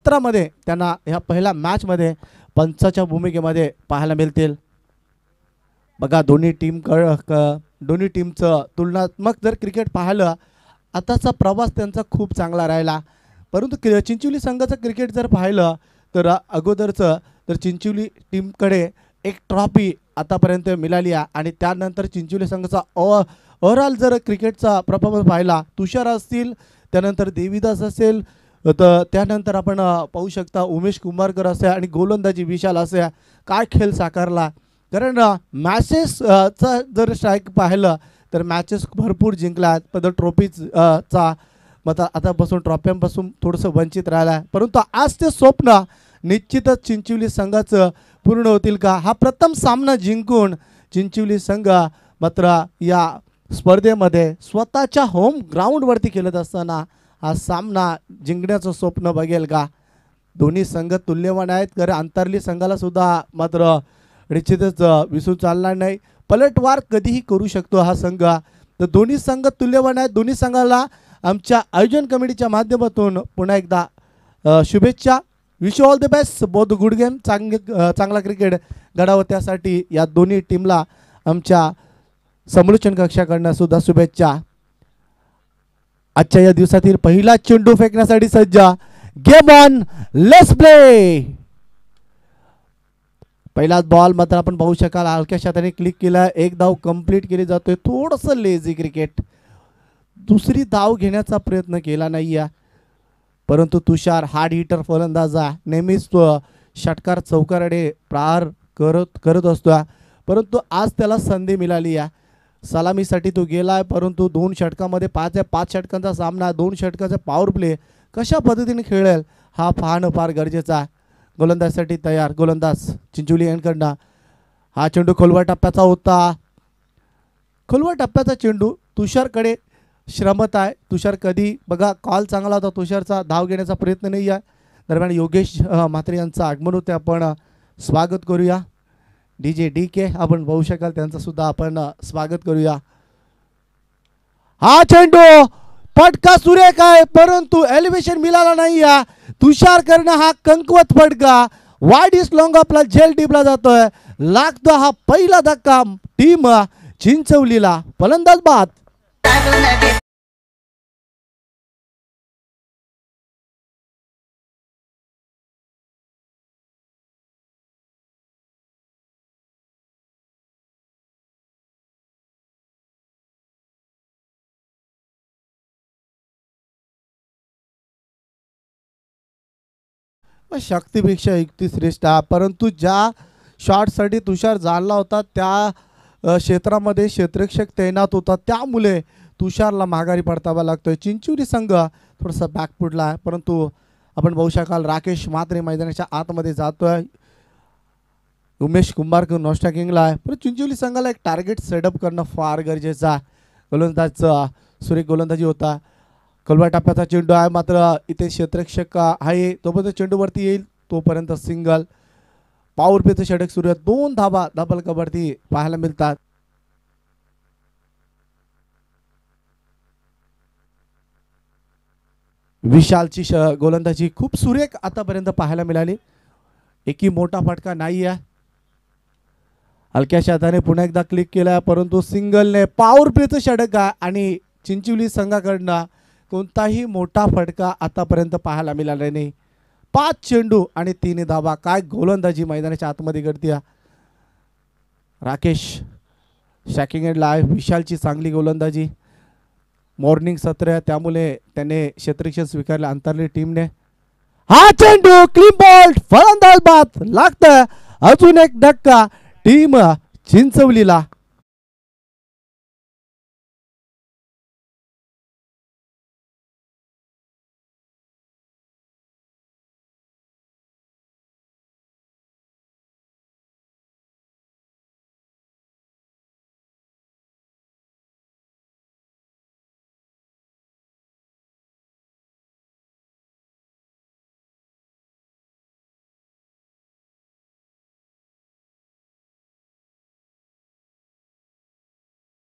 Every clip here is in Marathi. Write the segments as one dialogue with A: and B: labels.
A: सत्रामध्ये त्यांना ह्या पहिल्या मॅचमध्ये पंचाच्या भूमिकेमध्ये पाहायला मिळतील. बघा दोन्ही टीमचं तुलनात्मक जर क्रिकेट पाहिलं आताचा प्रवास त्यांचा खूप चांगला राहिला, परंतु चिंचोली संघाचं क्रिकेट जर पाहिलं तर अगोदरचं तर चिंचोली टीमकडे एक ट्रॉफी आतापर्यंत मिळाली आहे आणि त्यानंतर चिंचोली संघाचा ओव्हरऑल जर क्रिकेटचा परफॉर्मन्स पाहिला, तुषार असतील, त्यानंतर देवीदास असेल, तर त्यानंतर आपण पाहू शकता उमेश कुंभारकर असे आणि गोलंदाजी विशाल असे काय खेळ साकारला. कारण मॅचेसचा जर स्ट्राईक पाहिलं तर मॅचेस भरपूर जिंकल्या आहेत, पण ट्रॉफीचा मग आतापासून ट्रॉफ्यांपासून थोडंसं वंचित राहिलं आहे. परंतु आज ते स्वप्न निश्चितच चिंचोली संघाचं पूर्ण होतील का? हा प्रथम सामना जिंकून चिंचोली संघ मात्र या स्पर्धेमध्ये स्वतःच्या होम ग्राउंडवरती खेळत असताना हा सामना जिंकण्याचं स्वप्न बघेल का? दोन्ही संघ तुल्यवान आहेत, कारण अंतरली संघाला सुद्धा मात्र निश्चितच विसरून चालणार नाही. पलटवार कधीही करू शकतो हा संघ. तर दोन्ही संघ तुल्यवान आहेत. दोन्ही संघाला आमच्या आयोजन कमिटीच्या माध्यमातून पुन्हा एकदा शुभेच्छा. Wish all the best, both good game, चांगला क्रिकेट घडावं त्यासाठी या दोन्ही टीमला आमच्या समालोचन कक्षाकडनं सुद्धा शुभेच्छा. आजच्या या दिवसातील पहिला चेंडू फेकण्यासाठी सज्ज. Game on, let's play. पहिलाच बॉल मात्र आपण पाहू शकाल हलक्या हाताने क्लिक केला, एक धाव कंप्लीट केली जातोय. थोडंसं लेझी क्रिकेट, दुसरी धाव घेण्याचा प्रयत्न केला नाही आहे, परंतु तुषार हार्ड हिटर फलंदाज नेहमीच तो षटकार चौकाराडे प्रहार करत असतो, परंतु आज त्याला संधी मिळाली आहे. सलामीसाठी तो गेला आहे, परंतु 2 षटकामध्ये 5 षटकांचा सामना, 2 षटकाचा पॉवर प्ले कशा पद्धतीने खेळेल हा पाहणं फार गरजेचं आहे. गोलंदाजसाठी तयार, गोलंदाज चिंचोली यांकडनं. हा चेंडू खोलवा टप्प्याचा होता, खोलवा टप्प्याचा चेंडू तुषारकडे श्रमत आहे. तुषार कधी बघा कॉल चांगला होता तुषारचा, धाव घेण्याचा प्रयत्न नाही आहे. दरम्यान योगेश म्हात्रे यांचं आगमन होते, आपण स्वागत करूया. DJ DK आपण पाहू शकाल त्यांचं सुद्धा आपण स्वागत करूया. हा चेंडू फटका सुरेख आहे, परंतु एलिव्हेशन मिळाला नाही आहे. तुषार करणं हा कंकवत फटका वाईड इस लॉंग आपला झेल टिपला जातोय. लागतो हा पहिला धक्का टीम चिंचवलीला. फलंदाज बाद. शक्तीपेक्षा युक्ती श्रेष्ठ, परंतु ज्या शॉटसाठी तुषार जाणला होता त्या क्षेत्रामध्ये क्षेत्ररक्षक तैनात होता, त्यामुळे तुषारला माघारी पडतावा लागतोय. चिंचोली संघ थोडासा बॅकफुटला आहे, परंतु आपण पाहू शकाल राकेश म्हात्रे मैदानाच्या आतमध्ये जातोय. उमेश कुंभारकर नॉस्टॅकिंगला आहे, पण चिंचोली संघाला एक टार्गेट सेटअप करणं फार गरजेचं आहे. गोलंदाजचा सुरेख गोलंदाजी होता. खोलवा टप्प्याचा चेंडू आहे, मात्र इथे क्षेत्ररक्षक आहे, तोपर्यंत चेंडूवरती येईल तोपर्यंत सिंगल. पॉवर प्लेचं षटक सुरू आहे, 2 धाबा डबल कबड्डी पाहायला मिळतात. विशालची गोलंदाजी खूप सुरेख आतापर्यंत पाहायला मिळाली. एकही मोठा फटका नाही आहे. हलक्याशा हाताने पुन्हा एकदा क्लिक केला, परंतु सिंगलने पॉवर प्लेचं षटक आहे आणि चिंचोली संघाकडनं कोणताही मोठा फटका आतापर्यंत पाहायला मिळाला नाही. 5 चेंडू आणि 3 धावा. काय गोलंदाजी मैदानाच्या आतमध्ये घडते. राकेश शॅकिंग एंडला आहे. विशालची चांगली गोलंदाजी. मॉर्निंग सत्र आहे, त्यामुळे त्याने क्षेत्ररक्षण स्वीकारले अंतरली टीमने. हा चेंडू क्लीन बॉल, फलंदाज बाद. लागतं अजून एक धक्का टीम चिंचवलीला.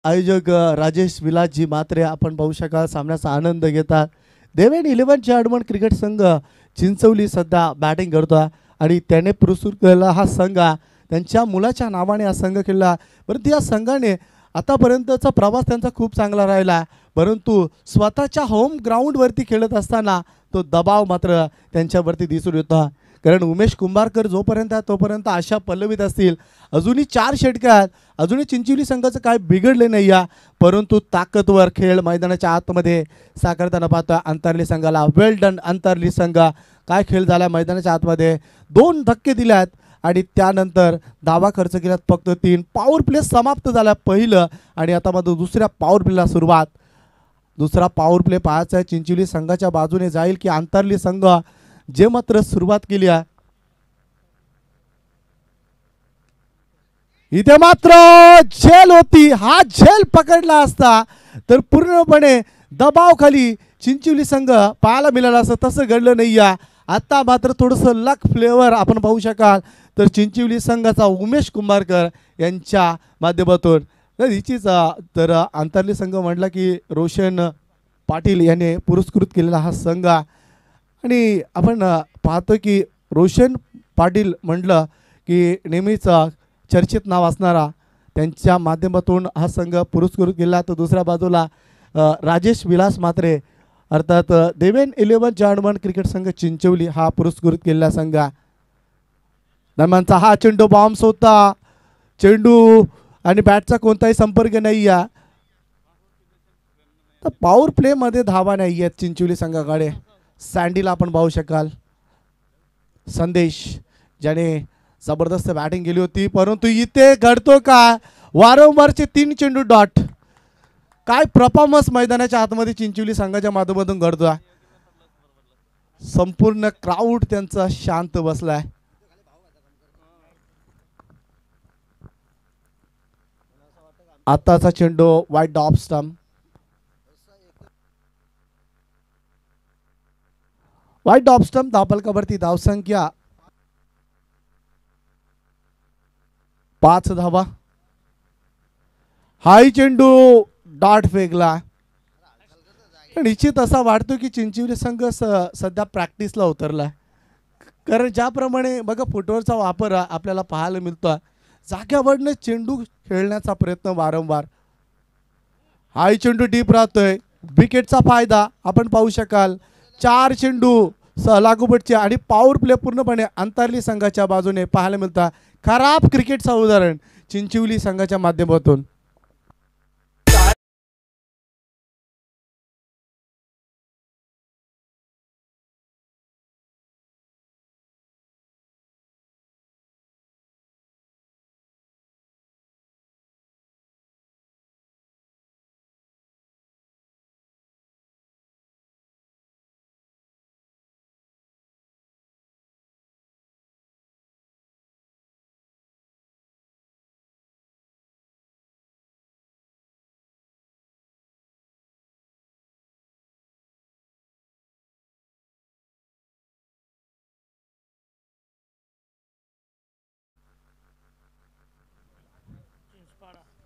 A: आयोजक राजेश विलासजी म्हात्रे आपण पाहू शकाल सामन्याचा आनंद घेतात. देवेन 11 चे आडमण क्रिकेट संघ चिंचवली सध्या बॅटिंग करतोय आणि त्याने पुरस्कृत केलेला हा संघ त्यांच्या मुलाच्या नावाने हा संघ खेळला. परंतु या संघाने आतापर्यंतचा प्रवास त्यांचा खूप चांगला राहिला, परंतु स्वतःच्या होम ग्राउंडवरती खेळत असताना तो दबाव मात्र त्यांच्यावरती दिसून येतो. कारण उमेश कुंभारकर जोपर्यंत आहे तोपर्यंत आशा पल्लवीत असतील. अजूनही 4 षटके आहेत, अजूनही चिंचवली संघाचं काय बिघडले नाही आहे, परंतु ताकदवर खेळ मैदानाच्या आतमध्ये साकारताना पाहतो अंतरली संघाला. वेल डन अंतरली संघ, काय खेळ झाला मैदानाच्या आतमध्ये. 2 धक्के दिल्यात आणि त्यानंतर धावा खर्च केल्यात फक्त 3. पॉवर प्ले समाप्त झाला पहिलं आणि आता मात्र दुसऱ्या पॉवर प्लेला सुरुवात. दुसरा पॉवर प्ले पाहायचा आहे चिंचवली संघाच्या बाजूने जाईल की अंतरली संघ जे मात्र सुरुवात केली आहे. इथे मात्र झेल होती, हा झेल पकडला असता तर पूर्णपणे दबावाखाली चिंचवली संघ पाहायला मिळाला असं, तसं घडलं नाही आहे. आता मात्र थोडंसं लक फ्लेवर आपण पाहू शकाल तर चिंचवली संघाचा उमेश कुंभारकर यांच्या माध्यमातून तर हिचीच तर अंतरली संघ म्हटला की रोशन पाटील याने पुरस्कृत केलेला हा संघ. आणि आपण पाहतो की रोशन पाटील म्हटलं की नेहमीच चर्चेत नाव असणारा त्यांच्या माध्यमातून हा संघ पुरस्कृत केला. तर दुसऱ्या बाजूला राजेश विलास म्हात्रे अर्थात देवेन 11 जार्मन क्रिकेट संघ चिंचवली हा पुरस्कृत केलेला संघ. दरम्यानचा हा चेंडू बॉम्ब्स होता, चेंडू आणि बॅटचा कोणताही संपर्क नाही आहे. तर पॉवर प्लेमध्ये धावा नाही आहेत चिंचवली संघाकडे. सँडीला आपण पाहू शकाल संदेश ज्याने जबरदस्त बॅटिंग केली होती, परंतु इथे घडतो का वारंवारचे 3 चेंडू डॉट. काय परफॉर्मन्स मैदानाच्या आतमध्ये चिंचवली संघाच्या माध्यमातून घडतोय. संपूर्ण क्राऊड त्यांचा शांत बसलाय. आताचा चेंडू वाईट ऑफ स्टंप, वाईट ऑफ स्टंप. धावफलकावरती धावसंख्या 5 धावा. हाय चेंडू डॉट फेकला. निश्चित असा वाटतो की चिंचवली संघ सध्या प्रॅक्टिसला उतरला, कारण ज्याप्रमाणे बघा फुटवर्कचा वापर आपल्याला पाहायला मिळतो. जाग्यावरनं चेंडू खेळण्याचा प्रयत्न वारंवार. हाय चेंडू डीप राहतोय, विकेटचा फायदा आपण पाहू शकाल. 4 चेंडू लागोपाठचे आणि पॉवर प्ले पूर्णपणे अंतरली संघाच्या बाजूने पाहायला मिळतात. खराब क्रिकेटचा उदाहरण चिंचवली संघाच्या माध्यमातून.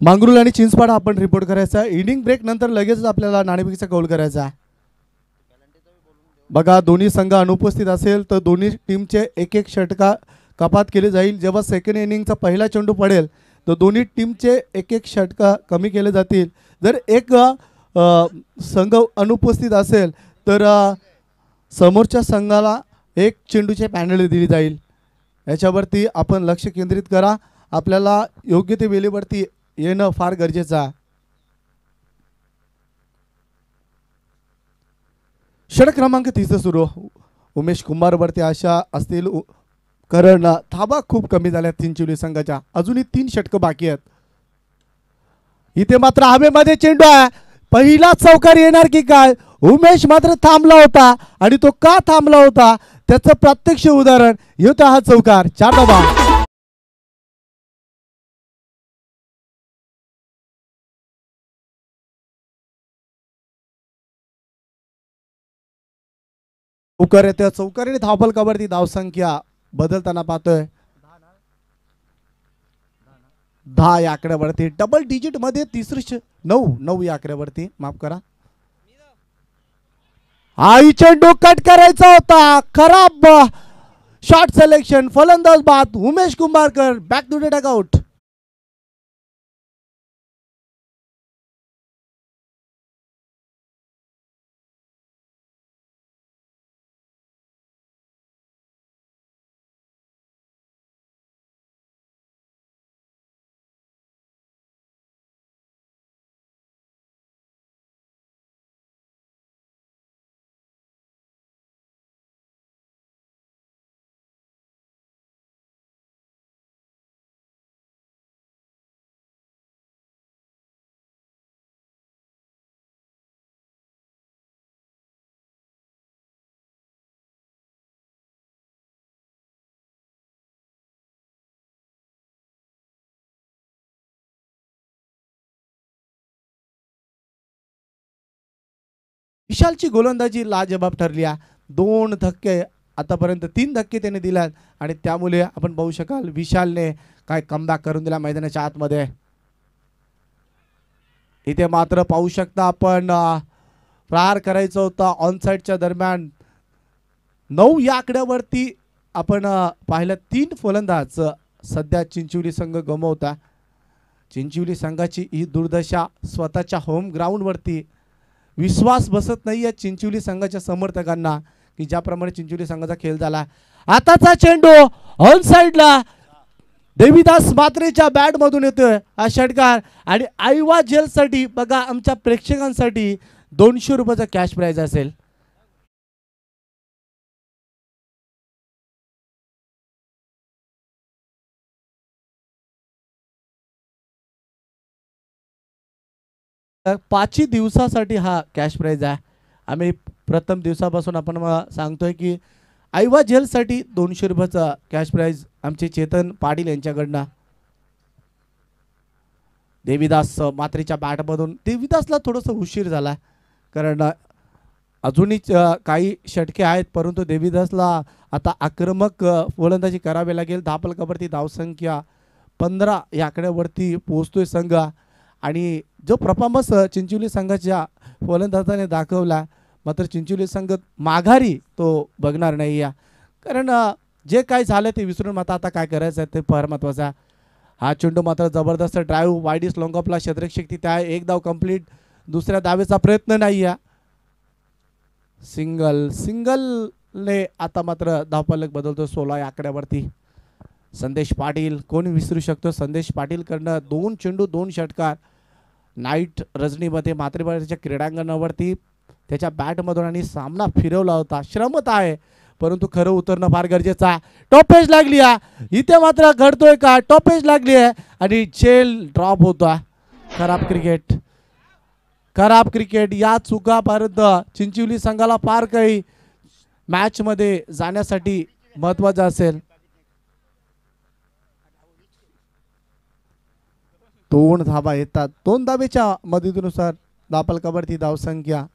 A: मांगरुळ आणि चिंचपाडा आपण रिपोर्ट करायचा. इनिंग ब्रेक नंतर लगेच आपल्याला नाणेफेकीचा कौल करायचा. बघा दोन्ही संघ अनुपस्थित असेल तर दोन्ही टीमचे एक एक षटका कपात केले जाईल. जेव्हा सेकंड इनिंगचा पहिला चेंडू पडेल तर दोन्ही टीमचे एक एक षटका कमी केले जातील. जर एक संघ अनुपस्थित असेल तर समोरच्या संघाला एक चेंडूचे पॅनल्टी दिली जाईल. याच्यावरती आपण लक्ष केंद्रित करा. आपल्याला योग्य ते वेळेवरती येणं फार गरजेचं आहे. षटक क्रमांक 30 सुरू. उमेश कुंभारवरती आशा असतील कारण धाबा खूप कमी झाल्या चिंचवली संघाच्या. अजूनही 3 षटकं बाकी आहेत. इथे मात्र हवेमध्ये चेंडू आहे. पहिला चौकार येणार की काय. उमेश मात्र थांबला होता आणि तो का थांबला होता त्याचं प्रत्यक्ष उदाहरण येतो हा चौकार. 4 धावा. चौकार येते. चौकारीने धावफलकावरती धावसंख्या बदलताना पाहतोय. 10 या आकड्यावरती डबल डिजिट मध्ये 9 या आकड्यावरती माफ करा. आई चेंडू कट करायचा होता, खराब शॉट सिलेक्शन. फलंदाज बाद Umesh Kumbharkar. Back to the dugout. विशालची गोलंदाजी लाजबाब ठरली आहे. 2 धक्के आतापर्यंत, 3 धक्के त्याने दिल्यात आणि त्यामुळे आपण पाहू शकाल विशालने काय कमबॅक करून दिला मैदानाच्या आतमध्ये. इथे मात्र पाहू शकता आपण प्रहार करायचं होता ऑनसाईडच्या दरम्यान. 9 या आकड्यावरती आपण पाहिलं 3 फलंदाज सध्या चिंचवली संघ गमवता. चिंचवली संघाची ही दुर्दशा. स्वतःच्या होम ग्राउंडवरती विश्वास बसत नाही आहे चिंचवली संघाच्या समर्थकांना की ज्याप्रमाणे चिंचवली संघाचा खेळ झाला. आताचा चेंडू ऑन साइडला देवीदास मात्रेच्या बॅट मधून येतोय हा षटकार आणि आईवा जेलसाठी बघा आमच्या प्रेक्षकांसाठी 200 रुपयाचा कॅश प्राइज असेल. तर 5 दिवसासाठी हा कॅश प्राइज आहे. आम्ही प्रथम दिवसापासून आपण सांगतोय की आईवा जेलसाठी 200 रुपयाचा कॅश प्राइज आमचे चेतन पाटील यांच्याकडनं. देवीदास मात्रेच्या बॅटमधून देवीदासला थोडंसं उशीर झाला कारण अजूनही काही षटके आहेत परंतु देवीदासला आता आक्रमक गोलंदाजी करावी लागेल. धापलकावरती धावसंख्या 15 या आकड्यावरती पोहोचतोय संघ आणि जो परफॉर्मन्स चिंचवली संघाच्या फलंदाजाने दाखवला मात्र चिंचवली संघ माघारी तो बघणार नाही या कारण जे काय झालं ते विसरून आता काय करायचं आहे ते फार महत्त्वाचं आहे. हा चेंडू मात्र जबरदस्त ड्राईव्ह वाईडिस लॉंगॉपला क्षेत्ररक्षक तिथे आहे. एक धाव कंप्लीट. दुसऱ्या धावेचा प्रयत्न नाही आहे. सिंगलने आता मात्र धावफलक बदलतो 16 या आकड्यावरती. संदेश पाटील कोण विसरू शकतो. संदेश पाटील कडनं 2 चेंडू 2 षटकार नाईट रजनीमध्ये मातृभाषेच्या क्रीडांगणावरती त्याच्या बॅटमधून आणि सामना फिरवला होता. श्रमत आहे परंतु खरं उतरणं फार गरजेचं आहे. टॉपेज लागली आहे इथे मात्र घडतोय का. टॉपेज लागली आहे आणि जेल ड्रॉप होता. खराब क्रिकेट खराब क्रिकेट. या चुकापर्यंत चिंचवली संघाला फार काही मॅच मध्ये जाण्यासाठी महत्त्वाचं असेल. 2 धावा येतात. 2 धावेच्या मदतीनुसार धापलकावरती धावसंख्या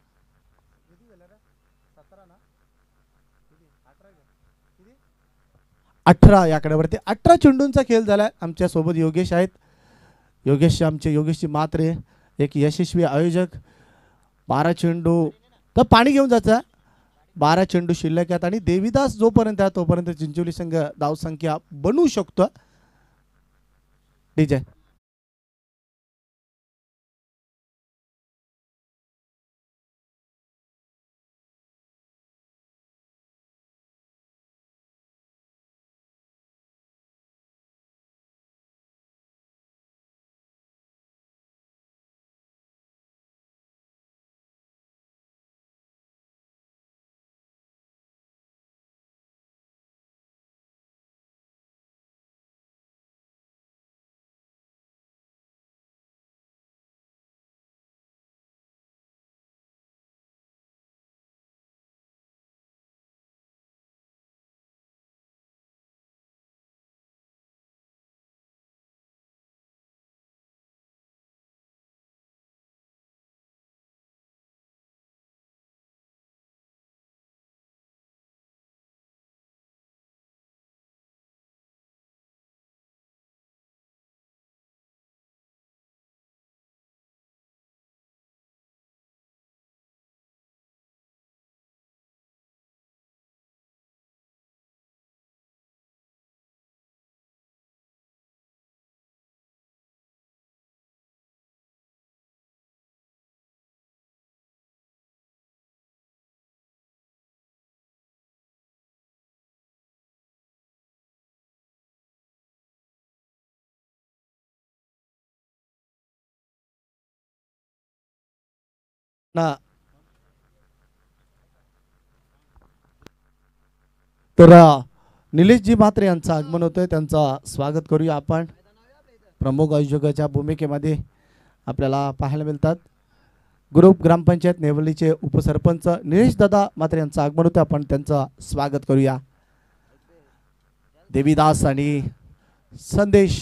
A: 18 या आकड्यावरती. 18 चेंडूंचा खेळ झाला. आमच्या सोबत योगेश आहेत. योगेशची मात्रे एक यशस्वी आयोजक. 12 चेंडू तर पाणी घेऊन जायचं. 12 चेंडू शिल्लक आहेत आणि देवीदास जोपर्यंत आहे तोपर्यंत चिंचवली संघ धावसंख्या बनवू शकतो. डीजे ना तर निलेशजी म्हात्रे यांचं आगमन होतंय, त्यांचं स्वागत करूया आपण. प्रमुख आयोजकाच्या भूमिकेमध्ये आपल्याला पाहायला मिळतात. ग्रुप ग्रामपंचायत नेवलीचे उपसरपंच निलेश दादा म्हात्रे यांचं आगमन होतं, आपण त्यांचं स्वागत करूया. देवीदास आणि संदेश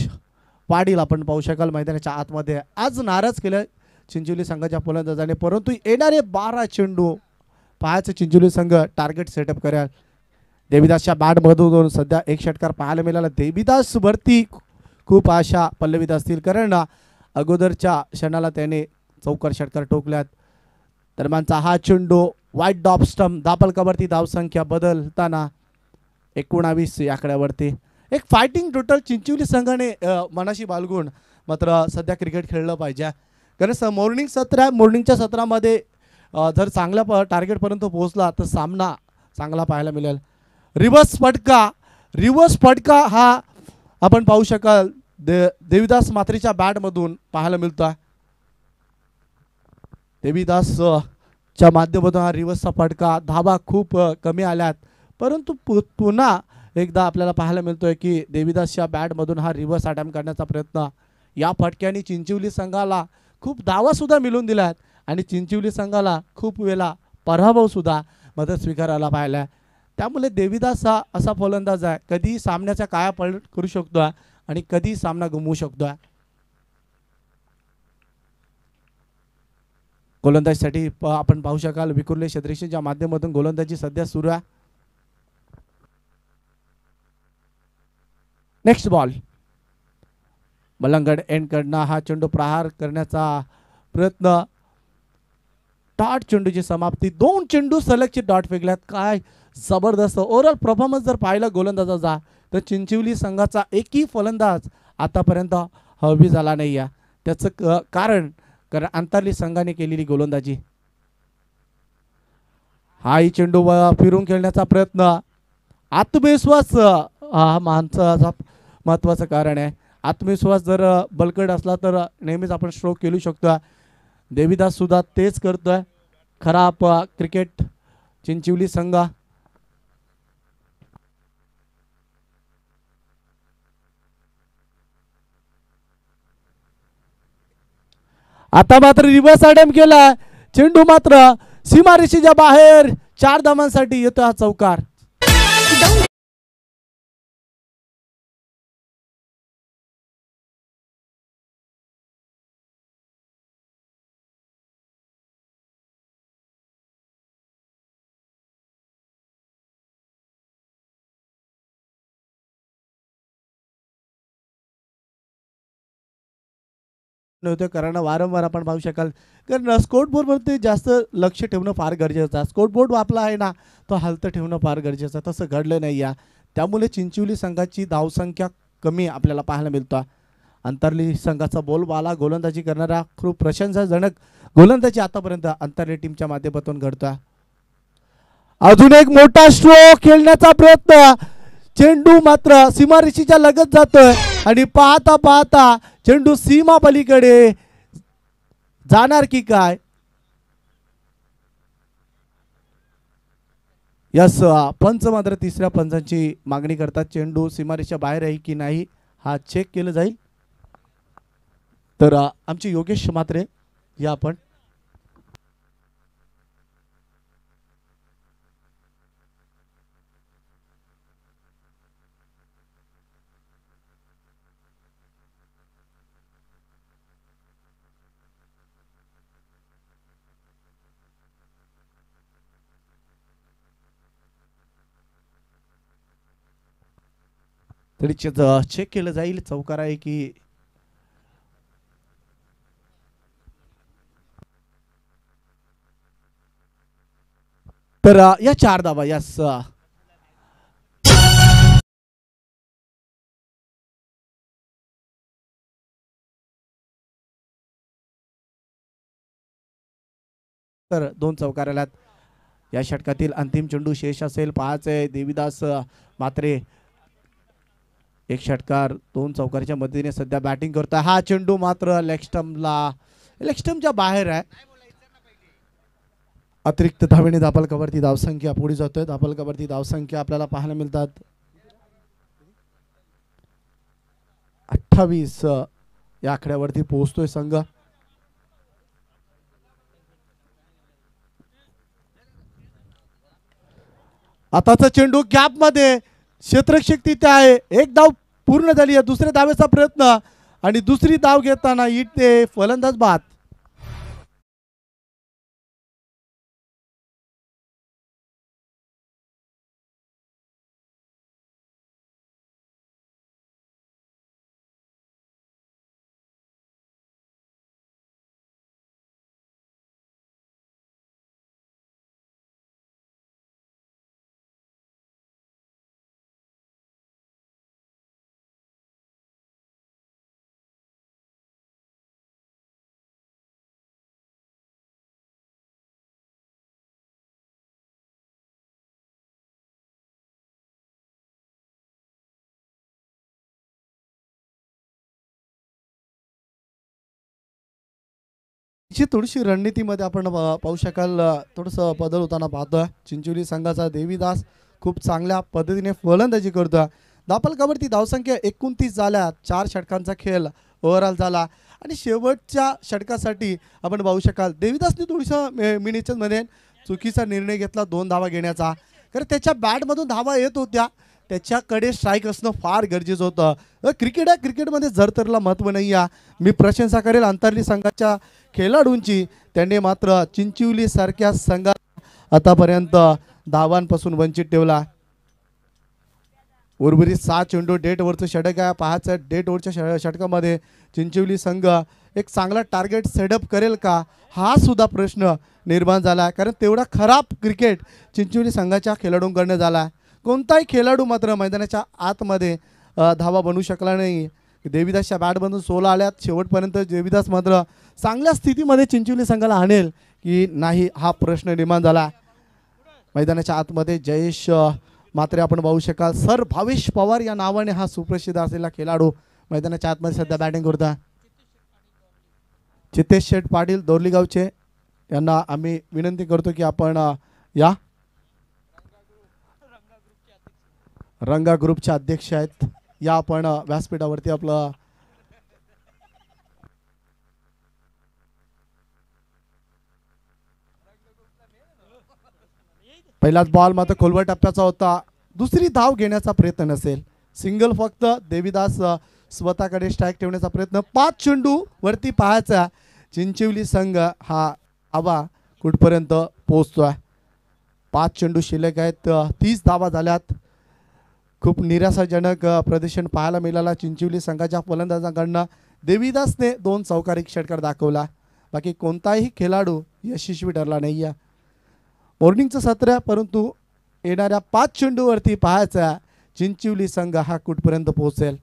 A: पाटील आपण पाहू शकाल मैदानाच्या आतमध्ये. आज नाराज केलं चिंचोली संघाच्या फलंदाजाने, परंतु येणारे 12 चेंडू पाहायचं चिंचोली संघ टार्गेट सेटअप करेल. देवीदासच्या बॅटमधून सध्या एक षटकार पाहायला मिळाला. देवीदास वरती खूप आशा पल्लवीत असतील, कारण अगोदरच्या क्षणाला त्याने चौकार षटकार ठोकल्यात. दरम्यानचा हा चेंडू वाईट डॉप स्टंप धापलकावरती धावसंख्या बदलताना 19 या आकड्यावरती. एक फायटिंग टोटल चिंचोली संघाने मनाशी बाळगून मात्र सध्या क्रिकेट खेळलं पाहिजे, कारण मॉर्निंग सत्र आहे. मॉर्निंगच्या सत्रामध्ये जर चांगल्या टार्गेटपर्यंत पोहोचला तर सामना चांगला पाहायला मिळेल. रिव्हर्स फटका हा आपण पाहू शकाल देवीदास म्हात्रेच्या बॅटमधून पाहायला मिळतो. देवीदासच्या माध्यमातून हा रिव्हर्सचा फटका. धाबा खूप कमी आल्यात, परंतु पुन्हा एकदा आपल्याला पाहायला मिळतोय की देवीदासच्या बॅटमधून हा रिव्हर्स अटॅम्प्ट करण्याचा प्रयत्न. या फटक्याने चिंचोली संघाला खूप धावासुद्धा मिळवून दिल्यात आणि चिंचोली संघाला खूप वेळा पराभवसुद्धा मदत स्वीकारायला पाहिला. त्यामुळे देवीदास हा असा फलंदाज आहे, कधी सामन्याचा काया पलट करू शकतो आणि कधी सामना गमवू शकतो. गोलंदाजीसाठी आपण पाहू शकाल विकुर्ले क्षेत्रेशीच्या माध्यमातून गोलंदाजी सध्या सुरू आहे. नेक्स्ट बॉल मलंगड एंडकडनं हा चेंडू प्रहार करण्याचा प्रयत्न. डॉट चेंडूची समाप्ती. 2 चेंडू सलगचे डॉट फेकल्यात. काय जबरदस्त ओव्हरऑल परफॉर्मन्स जर पाहिला गोलंदाजाचा तर चिंचोली संघाचा एकही फलंदाज आतापर्यंत हवी झाला नाही आहे. त्याचं कारण अंतरली संघाने केलेली गोलंदाजी. हाही चेंडू फिरून खेळण्याचा प्रयत्न. आत्मविश्वास हा माणसाचा महत्त्वाचं कारण आहे. आत्मविश्वास जर बलकट असला तर नेहमीच आपण स्ट्रोक खेळू शकतो. देवीदास सुद्धा तेच करतोय. खराब क्रिकेट चिंचोली संघ. आता मात्र रिव्हर्स अटॅम्प्ट केला. चेंडू मात्र सीमारेषेच्या बाहेर 4 धावांसाठी येतो हा चौकार. नव्हतं, कारण वारंवार आपण पाहू शकाल कारण स्कोर बोर्डवरती जास्त लक्ष ठेवणं फार गरजेचं आहे. स्कोर बोर्ड आपला आहे ना, तो हलतं ठेवणं फार गरजेचं आहे. तसं घडलं नाही आहे. त्यामुळे चिंचोली संघाची धावसंख्या कमी आपल्याला पाहायला मिळतो. अंतरली संघाचा बोलबाला गोलंदाजी करणारा खूप प्रशंसाजनक गोलंदाजी आतापर्यंत अंतरली टीमच्या माध्यमातून घडतो. अजून एक मोठा स्ट्रोक खेळण्याचा प्रयत्न. चेंडू मात्र सीमारेषेच्या लगत जातोय आणि पाहता पाहता चेंडू सीमा पलीकडे जाणार की काय. यस, पंच मात्र तिसऱ्या पंचांची मागणी करतात. चेंडू सीमारेषेच्या बाहेर आहे की नाही हा चेक केलं जाईल. तर आमचे योगेश म्हात्रे या आपण तरी चेक केलं जाईल चौकार आहे की. तर या 4 धावा. यस, तर 2 चौकार आल्यात. या षटकातील अंतिम चेंडू शेष असेल पाहायचे. देवीदास म्हात्रे एक षटकार 2 चौकारीच्या मदतीने सध्या बॅटिंग करतोय. हा चेंडू मात्र लेग स्टंपच्या बाहेर आहे. अतिरिक्त धावेने धापलकावरती धावसंख्या पुढे जातोय. धापलकावरती धावसंख्या आपल्याला पाहायला मिळतात 28 या आकड्यावरती पोहोचतोय संघ. आताचा चेंडू गॅप मध्ये क्षेत्ररक्षक तिथे आहे. एक धाव पूर्ण झाली आहे. दुसऱ्या धावेचा प्रयत्न आणि दुसरी धाव घेताना इथे फलंदाज बाद. थोडीशी रणनीतीमध्ये आपण पाहू शकाल थोडंसं बदल होताना पाहतोय. चिंचोली संघाचा देवीदास खूप चांगल्या पद्धतीने फलंदाजी करतोय. धापलकावरती धावसंख्या 29 झाल्या. 4 षटकांचा खेळ ओव्हरऑल झाला आणि शेवटच्या षटकासाठी आपण पाहू शकाल देवीदासने थोडीसं मिनिचमध्ये चुकीचा निर्णय घेतला 2 धावा घेण्याचा. कारण त्याच्या बॅटमधून धावा येत होत्या. त्याच्याकडे स्ट्राईक असणं फार गरजेचं होतं. क्रिकेट आहे, क्रिकेटमध्ये झरतरला महत्त्व नाही आहे. मी प्रशंसा करेल अंतरली संघाच्या खेळाडूंची. त्यांनी मात्र चिंचोली सारख्या संघात आतापर्यंत धावांपासून वंचित ठेवला. उर्वरित 6 चेंडू डेट ओव्हरचं षटक आहे. पाहायचं डेट ओव्हरच्या षटकामध्ये चिंचोली संघ एक चांगला टार्गेट सेटअप करेल का हा सुद्धा प्रश्न निर्माण झाला. कारण तेवढा खराब क्रिकेट चिंचोली संघाच्या खेळाडूंकडनं झाला. कोणताही खेळाडू मात्र मैदानाच्या आतमध्ये धावा बनवू शकला नाही. देवीदासच्या बॅटमधून 16 आल्यात. शेवटपर्यंत देवीदास मात्र चांगल्या स्थितीमध्ये चिंचोली संघाला आणेल की नाही हा प्रश्न निर्माण झाला. मैदानाच्या आतमध्ये जयेश मात्र आपण पाहू शकाल सर भावेश पवार या नावाने हा सुप्रसिद्ध असलेला खेळाडू मैदानाच्या आतमध्ये सध्या बॅटिंग करता. चितेश शेठ पाटील दोरलीगावचे यांना आम्ही विनंती करतो की आपण या रंगा ग्रुपचे अध्यक्ष आहेत. या आपण व्यासपीठावरती आपलं पहिलाच बॉल मात्र खोलवर टप्प्याचा होता. दुसरी धाव घेण्याचा प्रयत्न नसेल. सिंगल फक्त देवीदास स्वतःकडे स्ट्राईक ठेवण्याचा प्रयत्न. 5 चेंडू वरती पाहायचा. चिंचोली संघ हा धावा कुठपर्यंत पोहोचतोय. 5 चेंडू शिल्लक आहेत. 30 धावा झाल्यात. खूप निराशाजनक प्रदर्शन पाहायला मिळाला चिंचोली संघाच्या फलंदाजांकडनं. देवीदासने 2 चौकारी षटकार दाखवला. बाकी कोणताही खेळाडू यशस्वी ठरला नाही आहे. मॉर्निंगचं सत्र आहे परंतु येणाऱ्या 5 चेंडूवरती पाहायचा चिंचोली संघ हा कुठपर्यंत पोहोचेल.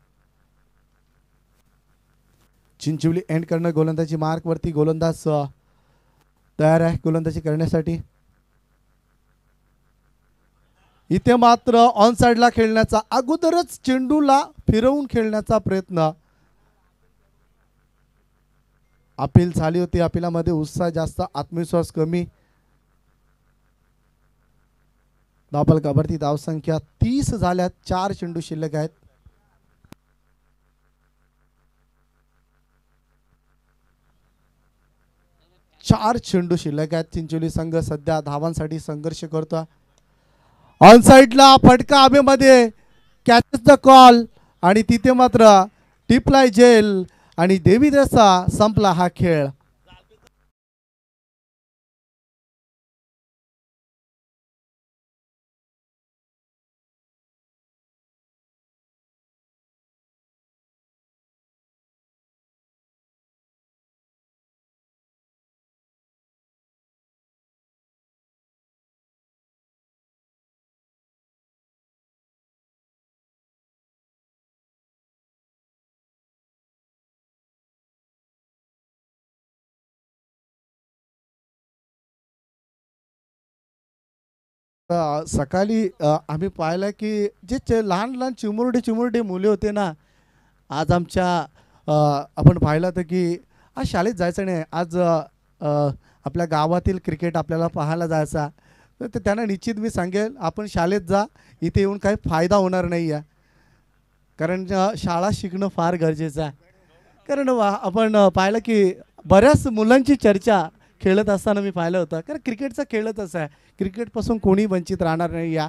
A: चिंचोली एंड करणं गोलंदाजी मार्कवरती गोलंदाज तयार आहे गोलंदाजी करण्यासाठी. इथे मात्र ऑन साइडला खेळण्याचा अगोदरच चेंडूला फिरवून खेळण्याचा प्रयत्न. अपील झाली होती. अपिलामध्ये उत्साह जास्त आत्मविश्वास कमी. धापलकावरती धावसंख्या 30 झाल्यात. 4 चेंडू शिल्लक आहेत. चार चेंडू शिल्लक आहेत. चिंचोली संघ सध्या धावांसाठी संघर्ष करतोय. ऑन साइडला फटका हवेमध्ये कॅचेस द कॉल आणि तिथे मात्र टिपलाय जेल आणि देवीदासा संपला हा खेळ. सकाळी आम्ही पाहिलं की जे लहान लहान चिमुरडे मुले होते ना आज आमच्या आपण पाहिलं तर की आज शाळेत जायचं नाही. आज आपल्या गावातील क्रिकेट आपल्याला पाहायला जायचा, तर त्यांना निश्चित मी सांगेल आपण शाळेत जा, इथे येऊन काही फायदा होणार नाही आहे. कारण शाळा शिकणं फार गरजेचं आहे. कारण आपण पाहिलं की बऱ्याच मुलांची चर्चा खेळत असताना मी पाहिलं होतं, कारण क्रिकेटचा खेळच असा आहे, क्रिकेटपासून कोणी वंचित राहणार नाही या.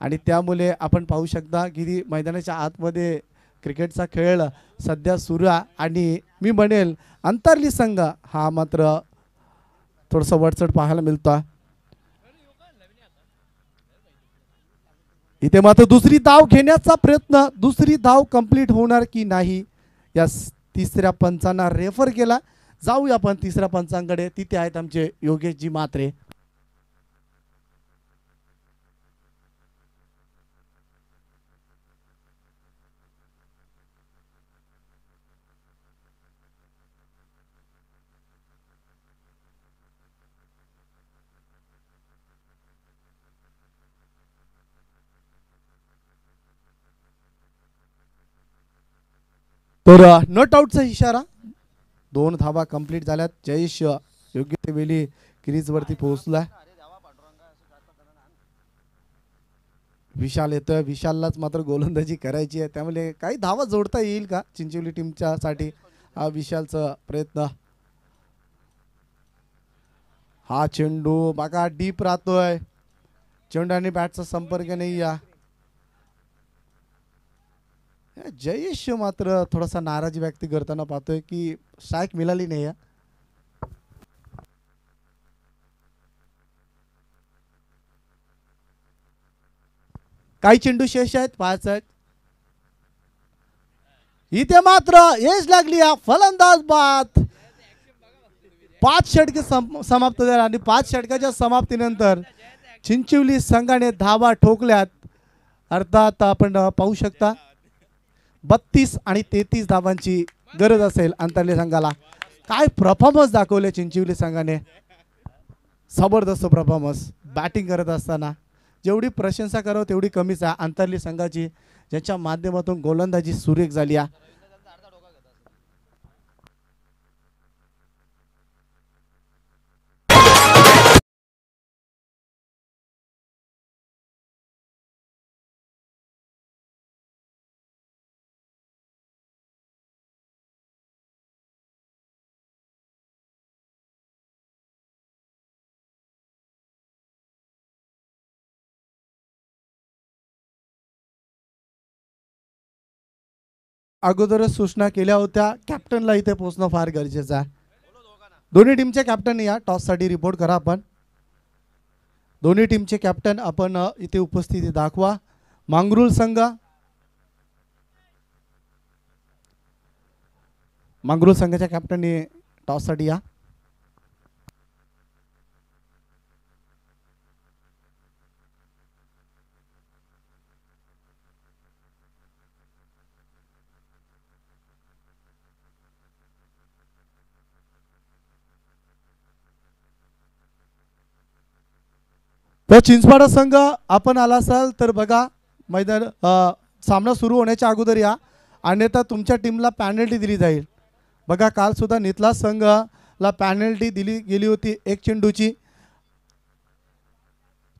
A: आणि त्यामुळे आपण पाहू शकता की मैदानाच्या आतमध्ये क्रिकेटचा खेळ सध्या सुरू आहे. आणि मी म्हणेल अंतरली संघ हा मात्र थोडंसं वरचढ पाहायला मिळतो. इथे मात्र दुसरी धाव घेण्याचा प्रयत्न, दुसरी धाव कंप्लीट होणार की नाही या तिसऱ्या पंचांना रेफर केला. जाऊया आपण तिसऱ्या पंचांकडे. तिथे आहेत आमचे योगेशजी मात्रे. तर नॉट आउटचा इशारा. 2 धावा कंप्लीट झाल्यात. जयेश योग्य ते वेळी क्रीजवरती पोहोचला. विशाल येतोय. विशाललाच मात्र गोलंदाजी करायची आहे, त्यामुळे काही धावा जोडता येईल का चिंचोली टीमच्या साठी हा विशालचा प्रयत्न. हा चेंडू बघा डीप राहतोय. चेंडू आणि बॅटचा संपर्क नाही या. जयेश मात्र थोडासा नाराजी व्यक्त करताना पाहतोय की स्ट्राईक मिळाली नाही. काही चेंडू शेष आहेत, 5 आहेत. इथे मात्र एज लागली या फलंदाज बाद. 5 षटके समाप्त झाले आणि 5 षटकाच्या समाप्तीनंतर चिंचोली संघाने धावा ठोकल्यात. अर्थात आपण पाहू शकता 32 आणि 33 धावांची गरज असेल अंतरली संघाला. काय परफॉर्मन्स दाखवले चिंचोली संघाने. जबरदस्त परफॉर्मन्स बॅटिंग करत असताना. जेवढी प्रशंसा करावं तेवढी कमीच आहे अंतरली संघाची, ज्याच्या माध्यमातून गोलंदाजी सुरेख झाली आहे. अगोदरच सूचना केल्या होत्या, कॅप्टनला इथे पोहोचणं फार गरजेचं आहे. दोन्ही टीमचे कॅप्टन या टॉससाठी रिपोर्ट करा. आपण दोन्ही टीमचे कॅप्टन आपण इथे उपस्थिती दाखवा. मांगरूळ संघ, मांगरूळ संघाच्या कॅप्टनने टॉससाठी या. तर चिंचपाडा संघ आपण आला असाल तर बघा मैदान सामना सुरू होण्याच्या अगोदर या, अन्यथा तुमच्या टीमला पॅनल्टी दिली जाईल. बघा काल सुद्धा नितला संघाला पॅनल्टी दिली गेली होती 1 चेंडूची.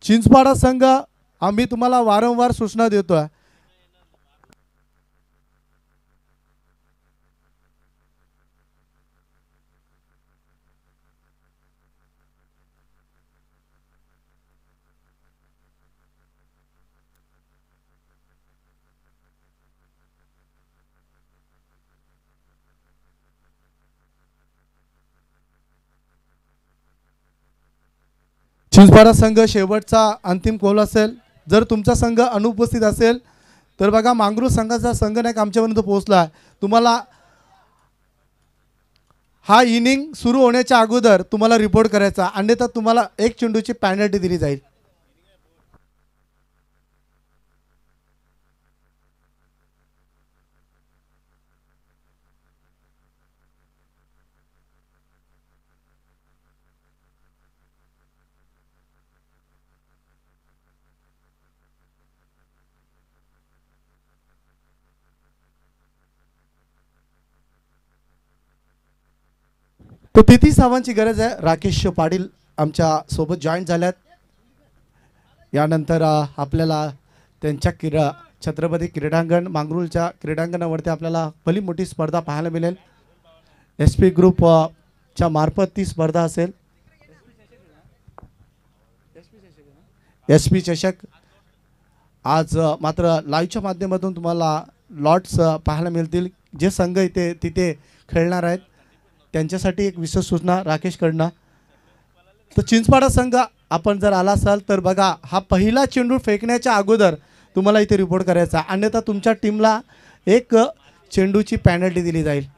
A: चिंचपाडा संघ आम्ही तुम्हाला वारंवार सूचना देतोय. चिंचपाडा संघ शेवटचा अंतिम कॉल असेल. जर तुमचा संघ अनुपस्थित असेल तर बघा मांगरूळ संघाचा संघनायक आमच्यापर्यंत पोहोचला. तुम्हाला हा इनिंग सुरू होण्याच्या अगोदर तुम्हाला रिपोर्ट करायचा, अन्यथा तुम्हाला 1 चेंडूची पॅनल्टी दिली जाईल. तर तिथे सावांची गरज आहे. राकेश पाटील आमच्या सोबत जॉईन झाल्यात. यानंतर आपल्याला त्यांच्या छत्रपती क्रीडांगण मांगरूळच्या क्रीडांगणावरती आपल्याला भली मोठी स्पर्धा पाहायला मिळेल. SP ग्रुप च्या मार्फत ती स्पर्धा असेल. SP चषक आज मात्र लाईव्हच्या माध्यमातून तुम्हाला लॉट्स पाहायला मिळतील. जे संघ इथे तिथे खेळणार आहेत त्यांच्यासाठी एक विशेष सूचना राकेशकडनं. तर चिंचपाडा संघ आपण जर आला असाल तर बघा, हा पहिला चेंडू फेकण्याच्या अगोदर तुम्हाला इथे रिपोर्ट करायचा, अन्यथा तुमच्या टीमला एक चेंडूची पॅनल्टी दिली जाईल.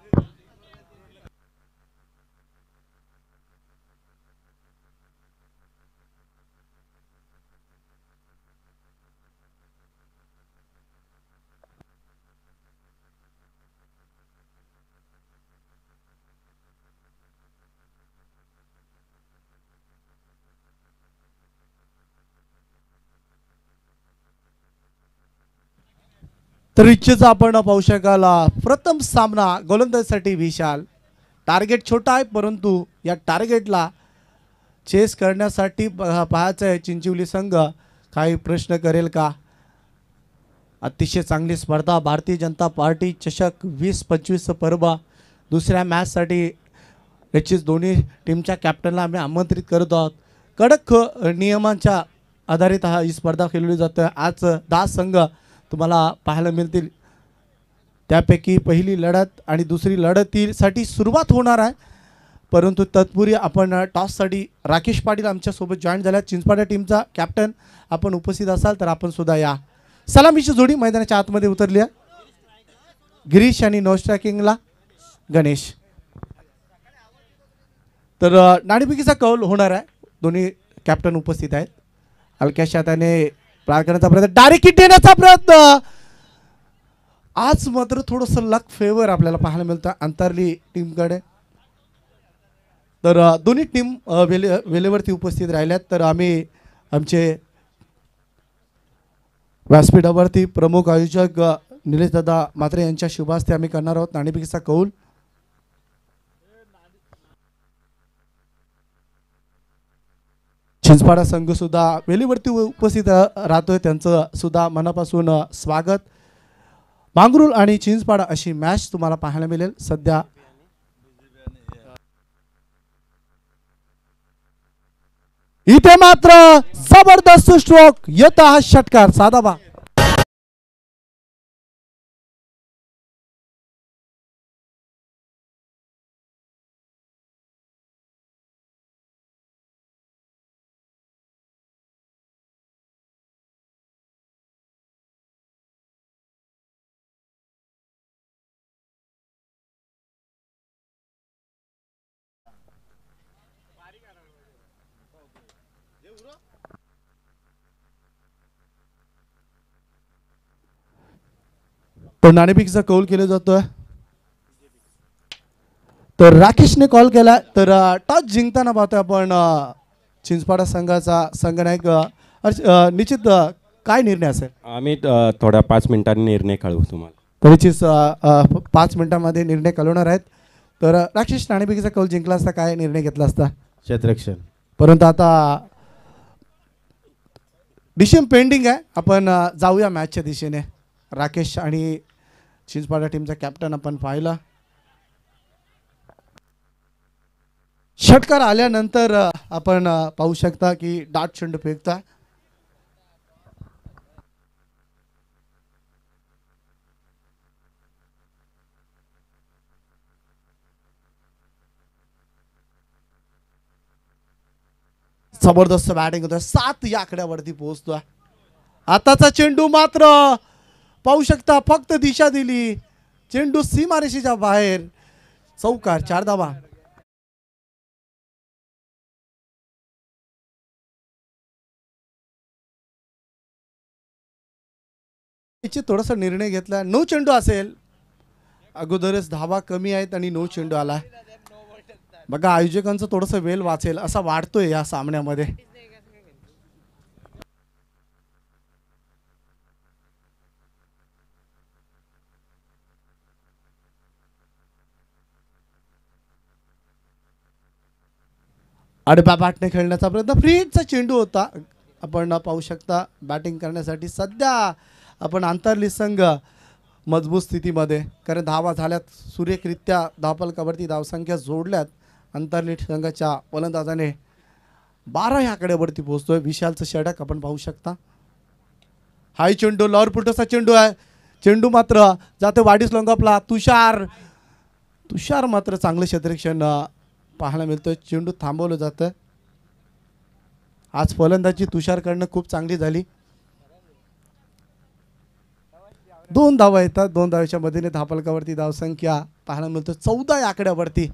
A: तर इच्छेचा आपण पाहू शकाल प्रथम सामना गोलंदाजीसाठी विशाल. टार्गेट छोटा आहे परंतु या टार्गेटला चेस करण्यासाठी पाहायचं आहे चिंचवली संघ काही प्रश्न करेल का. अतिशय चांगली स्पर्धा. भारतीय जनता पार्टी चषक 20-25 पर्व दुसऱ्या मॅचसाठी याचीच दोन्ही टीमच्या कॅप्टनला आम्ही आमंत्रित करत आहोत. कडक नियमांच्या आधारित ही स्पर्धा खेळली जाते. आज 10 संघ तुम्हाला पाहायला मिळतील. त्यापैकी पहिली लढत आणि दुसरी लढतीसाठी सुरुवात होणार आहे. परंतु तत्पूर्वी आपण टॉससाठी राकेश पाटील आमच्यासोबत जॉईन झाल्या. चिंचपाडा टीमचा कॅप्टन आपण उपस्थित असाल तर आपण सुद्धा या. सलामीची जोडी मैदानाच्या आतमध्ये उतरली आहे. गिरीश आणि नो स्ट्रायकिंगला गणेश. तर नाणेफेकीचा कौल होणार आहे. दोन्ही कॅप्टन उपस्थित आहेत. हलक्याशा त्याने पार करण्याचा प्रयत्न, डायरेक्ट हिट देण्याचा प्रयत्न. आज मात्र थोडंसं लक फेवर आपल्याला पाहायला मिळतं अंतरली टीमकडे. तर दोन्ही टीम वेळेवरती उपस्थित राहिल्यात. तर आम्ही आमचे व्यासपीठावरती प्रमुख आयोजक निलेश दादा मात्रे यांच्या शुभ हस्ते आम्ही करणार आहोत नाणेफेकीचा कौल. चिंचपाडा संघ सुद्धा वेळेवरती उपस्थित राहतोय, त्यांचं सुद्धा मनापासून स्वागत. मांगरूळ आणि चिंचपाडा अशी मॅच तुम्हाला पाहायला मिळेल. सध्या इथे मात्र जबरदस्त स्ट्रोक येत हा षटकार साधाबा. तर नाणेफेकीचा कौल केला जातोय. तर राकेशने कॉल केला. तर टॉस जिंकताना पाहतोय आपण चिंचपाडा संघाचा संघनायक निश्चित काय निर्णय असेल.
B: आम्ही थोड्या 5 मिनिटांनी निर्णय कळवू तुम्हाला.
A: तरीचीच 5 मिनिटांमध्ये निर्णय कळवणार आहेत. तर राकेश नाणेफेकीचा कौल जिंकला असता काय निर्णय घेतला असता.
C: क्षेत्ररक्षण.
A: परंतु आता डिसिजन पेंडिंग आहे. आपण जाऊया मॅचच्या दिशेने. राकेश आणि चिंचपाडा टीमचा कॅप्टन आपण पाहिला. षटकार आल्यानंतर आपण पाहू शकता की डाट चेंडू फेकता. जबरदस्त बॅटिंग होतं. 7 या आकड्यावरती पोहोचतोय. आताचा चेंडू मात्र पाहू शकता फक्त दिशा दिली. चेंडू सीमारेषेच्या बाहेर. चौकार 4 धावा. थोडासा निर्णय घेतला. 9 चेंडू असेल. अगोदरच धावा कमी आहेत आणि 9 चेंडू आला. बघा आयोजकांचं थोडंसं वेळ वाचेल असा वाटतोय या सामन्यामध्ये. आडव्या बॅटने खेळण्याचा प्रयत्न, फ्रीजचा चेंडू होता. आपण पाहू शकता बॅटिंग करण्यासाठी सध्या आपण अंतर्ली संघ मजबूत स्थितीमध्ये, कारण धावा झाल्यात सुरेखरित्या धावफलकावरती धावसंख्या जोडल्यात. अंतर्ली संघाच्या फलंदाजाने 12 ह्या आकड्यावरती पोहोचतोय. विशालचं षटक आपण पाहू शकता. हाय चेंडू, लॉर पुटोचा चेंडू आहे. चेंडू मात्र जाते वाडीस लोंगापला. तुषार मात्र चांगलं क्षेत्ररक्षण पाहायला मिळतोय. चेंडू थांबवलं जातं. आज फलंदाजी तुषारकडनं खूप चांगली झाली. 2 धावा येतात. 2 धावेच्या मदतीने धावफलकावरती धावसंख्या पाहायला मिळतो 14 या आकड्यावरती.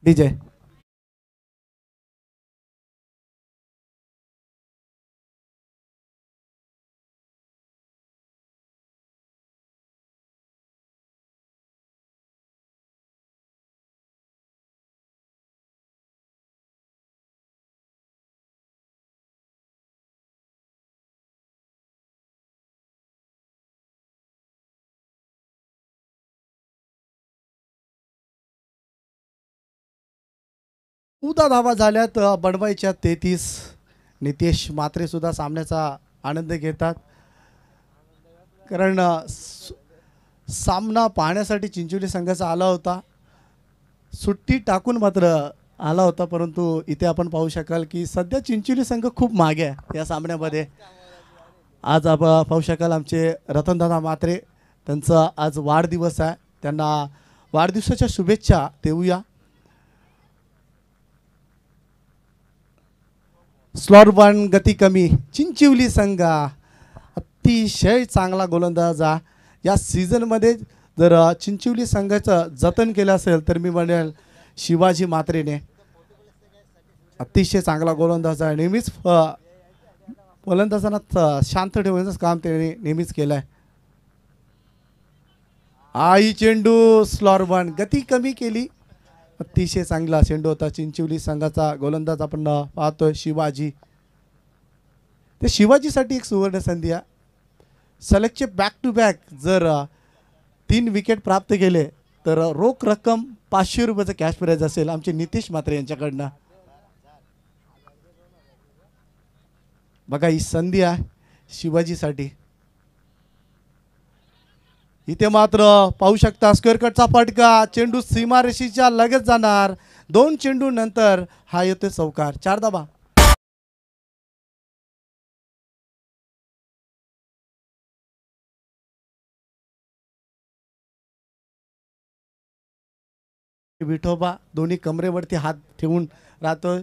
A: डीजे उदा धावा झाल्यात बनवायच्या 33. नितेश मात्रे सुद्धा सामन्याचा आनंद घेतात, कारण सामना पाहण्यासाठी चिंचोली संघाचा आला होता. सुट्टी टाकून मात्र आला होता, परंतु इथे आपण पाहू शकाल की सध्या चिंचोली संघ खूप मागे आहे या सामन्यामध्ये. आज आपण पाहू शकाल आमचे रतनदादा मात्रे, त्यांचा आज वाढदिवस आहे. त्यांना वाढदिवसाच्या शुभेच्छा देऊया. स्लॉर वन गती कमी चिंचोली संघ अतिशय चांगला गोलंदाज या सीझनमध्ये. जर चिंचोली संघाचं जतन केलं असेल तर मी म्हणेल शिवाजी मात्रेने. अतिशय चांगला गोलंदाज आहे. नेहमीच फलंदाजांना शांत ठेवण्याचं काम त्याने नेहमीच केलं आहे. आई चेंडू स्लॉर वन गती कमी केली. अतिशय चांगला चेंडू होता. चिंचोली संघाचा गोलंदाज आपण पाहतोय शिवाजी. ते शिवाजीसाठी एक सुवर्ण संधी आहे. सलगचे बॅक टू बॅक जर 3 विकेट प्राप्त केले तर रोख रक्कम 500 रुपयाचं कॅश प्राइज असेल आमचे नितेश मात्रे यांच्याकडनं. बघा ही संधी आहे शिवाजीसाठी. इथे मात्र पाहू शकता स्क्वेअर कटचा फटका. चेंडू सीमारेषेच्या लगेच जाणार. 2 चेंडू नंतर हा येतोय चौकार. 4 धावा. विठोबा दोन्ही कमरेवरती हात ठेवून राहतोय,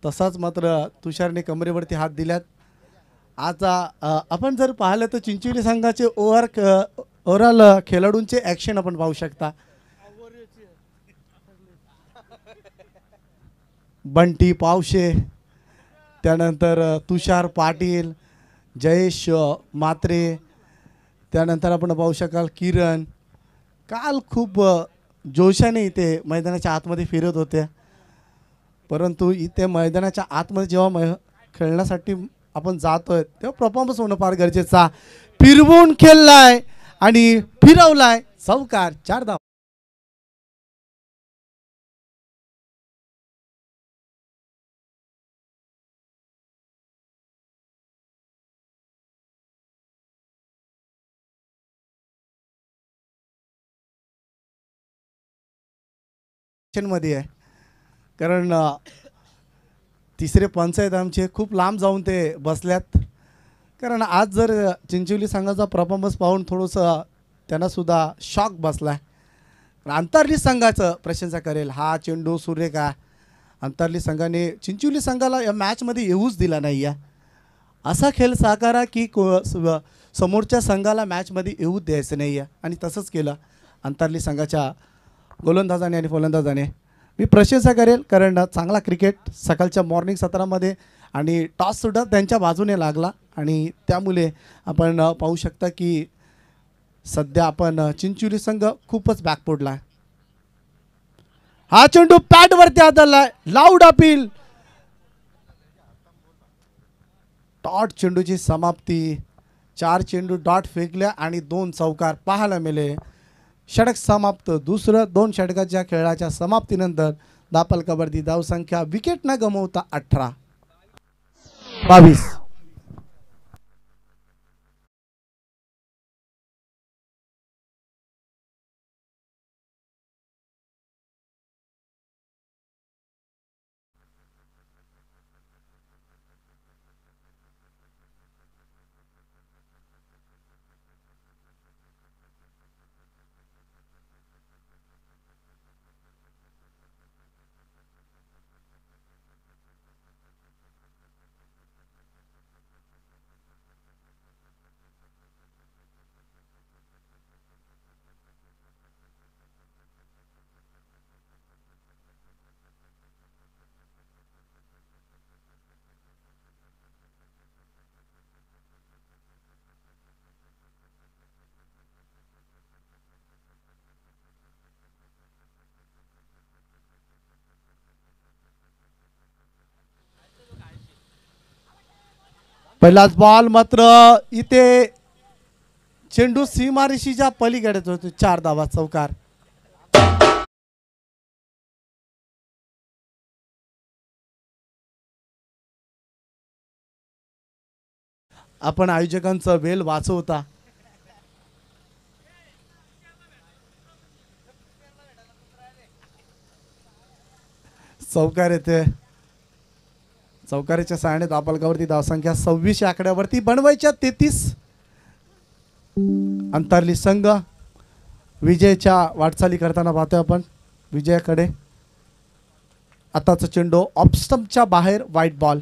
A: तसाच मात्र तुषारने कमरेवरती हात दिल्यात. आज आपण जर पाहिलं तर चिंचोली संघाचे ओव्हरऑल खेळाडूंचे ॲक्शन आपण पाहू शकता. बंटी पावशे, त्यानंतर तुषार पाटील, जयेश मात्रे, त्यानंतर आपण पाहू शकाल किरण. काल खूप जोशाने इथे मैदानाच्या आतमध्ये फिरत होते, परंतु इथे मैदानाच्या आतमध्ये जेव्हा खेळण्यासाठी आपण जातोय तेव्हा परफॉर्मन्स होणं फार गरजेचा. फिरवून खेळलाय आणि फिरवलाय चौकार. 4 धावा. मध्ये आहे, कारण तिसरे पंच आहेत आमचे, खूप लांब जाऊन ते बसल्यात. कारण आज जर चिंचोली संघाचा परफॉर्मन्स पाहून थोडंसं त्यांना सुद्धा शॉक बसला. अंतर्ली संघाचं प्रशंसा करेल. हा चेंडू सुरेखा. अंतर्ली संघाने चिंचोली संघाला या मॅचमध्ये येऊच दिला नाही आहे. असा खेळ साकारा की समोरच्या संघाला मॅचमध्ये येऊ द्यायचं नाही आहे, आणि तसंच केलं अंतर्ली संघाच्या गोलंदाजाने आणि फलंदाजाने. मी प्रशंसा करेल, कारण चांगला क्रिकेट सकाळच्या मॉर्निंग सत्रामध्ये आणि टॉससुद्धा त्यांच्या बाजूने लागला, आणि त्यामुळे आपण पाहू शकता की सध्या आपण चिंचोली संघ खूपच बॅकफुटला आहे. हा चेंडू पॅडवरती आदळलाय. Loud appeal. डॉट चेंडूची समाप्ती. 4 चेंडू डॉट फेकल्या आणि 2 चौकार पाहायला मिळाले. षटक समाप्त. दुसरं 2 षटकाच्या खेळाच्या समाप्तीनंतर धापलकावरती धावसंख्या विकेट न गमावता 18-22. पहिलाच बॉल मात्र इथे चेंडू सीमारेषीच्या पलीकडेच होतो. 4 धावा चौकार. आपण आयोजकांचा वेळ वाचवता. चौकार येते. चौकारीच्या सहाय्याने धापलकावरती धावसंख्या 26 आकड्यावरती बनवायच्या 33. अंतरली संघ विजयच्या वाटचाली करताना पाहतोय आपण. विजयाकडे आताचा चेंडू ऑफ स्टंपच्या बाहेर. वाईट बॉल.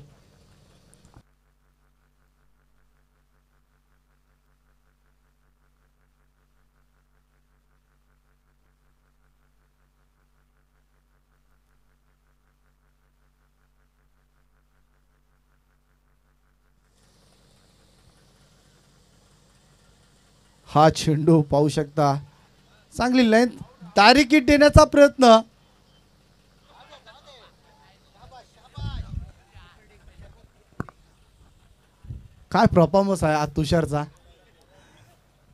A: हा चेंडू पाहू शकता. चांगली लेंथ डायरेक्ट हिट देण्याचा प्रयत्न. काय परफॉर्मन्स आहे आज तुषारचा.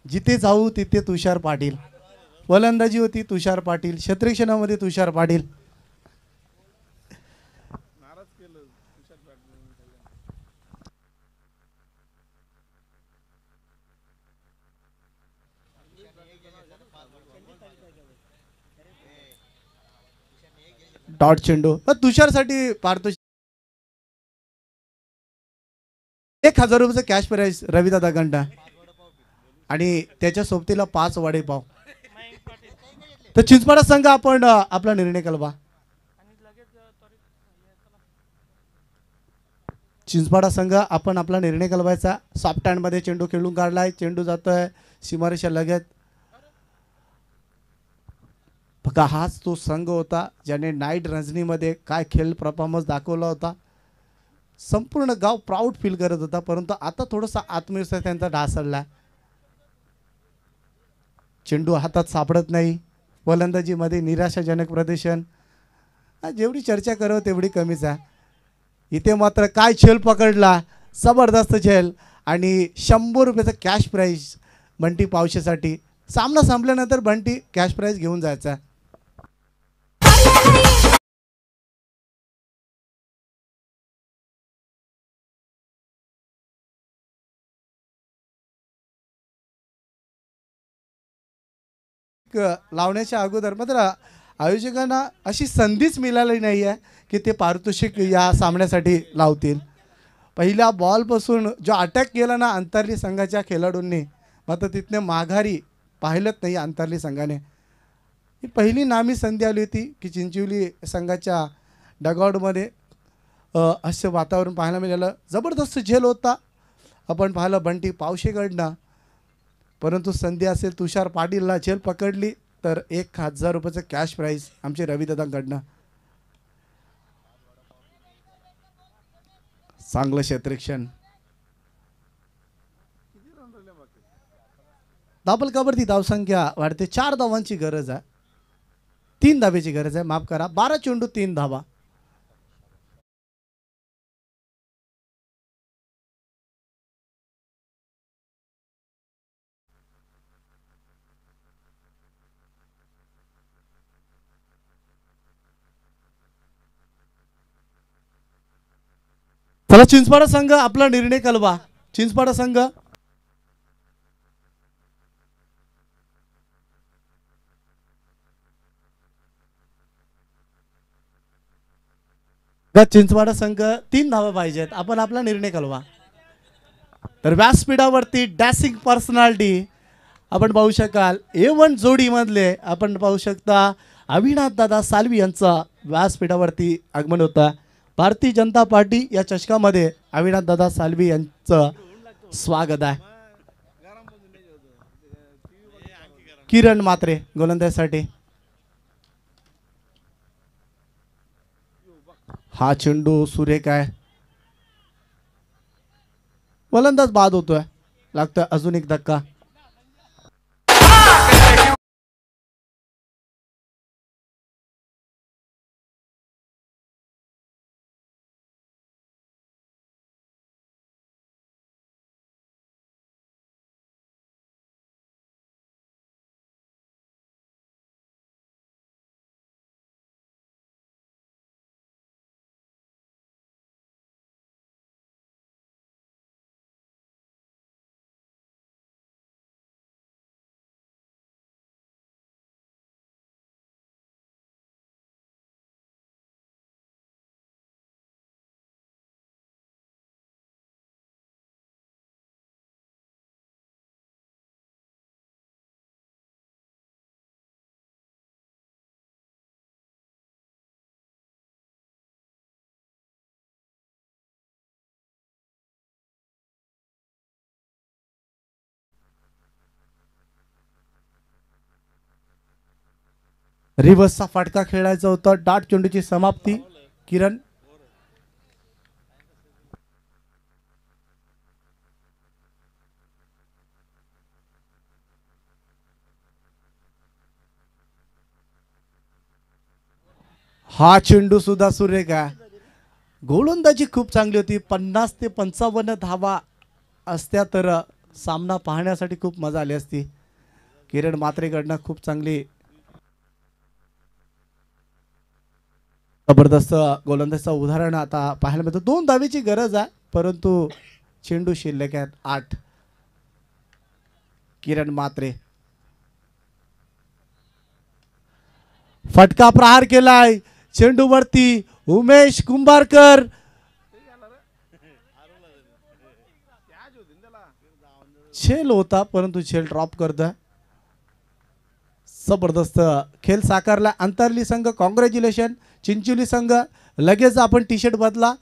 A: जिथे जाऊ तिथे तुषार पाटील. फलंदाजी होती तुषार पाटील. क्षेत्ररक्षणामध्ये तुषार पाटील. डॉट चेंडू तुषारसाठी पारतोष 1000 रुपयाचं कॅश प्राइज रविदादा गंडा आणि त्याच्या सोबतीला 5 वडेपाव. तर चिंचपाडा संघ आपण आपला निर्णय कळवा. चिंचपाडा संघ आपण आपला निर्णय कळवायचा. सॉफ्ट हँड मध्ये चेंडू खेळून काढलाय. चेंडू जातोय सीमारेषा लगत. बघा हाच तो संघ होता ज्याने नाईट रंजनीमध्ये काय खेळ परफॉर्मन्स दाखवला होता. संपूर्ण गाव प्राऊड फील करत होता. परंतु आता थोडासा आत्मविश्वास त्यांचा ढासळला. चेंडू हातात सापडत नाही. फलंदाजीमध्ये निराशाजनक प्रदर्शन. जेवढी चर्चा करावं तेवढी कमीच आहे. इथे मात्र काय छेल पकडला. जबरदस्त छेल आणि 100 रुपयाचा कॅश प्राइज बंटी पावशेसाठी. सामना संपल्यानंतर बंटी कॅश प्राइज घेऊन जायचा. लावण्याच्या अगोदर मात्र आयोजकांना अशी संधीच मिळाली नाही आहे की ते पारितोषिक या सामन्यासाठी लावतील. पहिल्या बॉलपासून जो अटॅक केला ना अंतरली संघाच्या खेळाडूंनी मात्र तिथने माघारी पाहिलंच नाही अंतरली संघाने. ही पहिली नामी संधी आली होती की चिंचोली संघाच्या डगआउटमध्ये असे वातावरण पाहायला मिळालं. जबरदस्त झेल होता. आपण पाहिलं बंटी पावशेकडनं. परंतु संधी असेल तुषार पाटीलला झेल पकडली तर 1000 रुपयाचं कॅश प्राइज आमचे रविदादांकडनं. चांगलं क्षेत्ररक्षण. धापलकावरती धावसंख्या वाढते. 4 धावांची गरज आहे. 3 धावेची गरज आहे. माफ करा. 12 चेंडू 3 धावा. चला चिंचपाडा संघ आपला निर्णय कळवा. चिंचपाडा संघ चिंचवाडा संघ 3 धावा पाहिजेत. आपण आपला निर्णय कळवा. तर व्यासपीठावरती डॅशिंग पर्सनॅलिटी आपण पाहू शकाल. A1 जोडी मधले आपण पाहू शकता अविनाश दादा सालवी यांचा व्यासपीठावरती आगमन होता. भारतीय जनता पार्टी या चषकामध्ये अविनाश दादा सालवी यांचं स्वागत आहे. किरण मात्रे गोलंदाजीसाठी. हा चेंडू सुरेख आहे. गोलंदाज बाद होतोय. लागतोय अजून एक धक्का. रिव्हर्सचा फटका खेळायचा होता. डाट चेंडूची समाप्ती. किरण हा चेंडू सुद्धा सुरेख आहे. गोलंदाजी खूप चांगली होती. 50 ते 55 धावा असत्या तर सामना पाहण्यासाठी खूप मजा आली असती. किरण मात्रेकडनं खूप चांगली जबरदस्त गोलंदाजीचं उदाहरण आता पाहायला मिळतं. 2 धावेची गरज आहे परंतु चेंडू शिल्लक आहेत 8. किरण मात्रे फटका प्रहार केलाय चेंडूवरती. उमेश कुंभारकर छेल होता परंतु छेल ड्रॉप करतोय. जबरदस्त खेळ साकारला. अंतरली संघ कॉंग्रॅच्युलेशन. चिंचोली संघ लगेच आपण टी शर्ट बदला.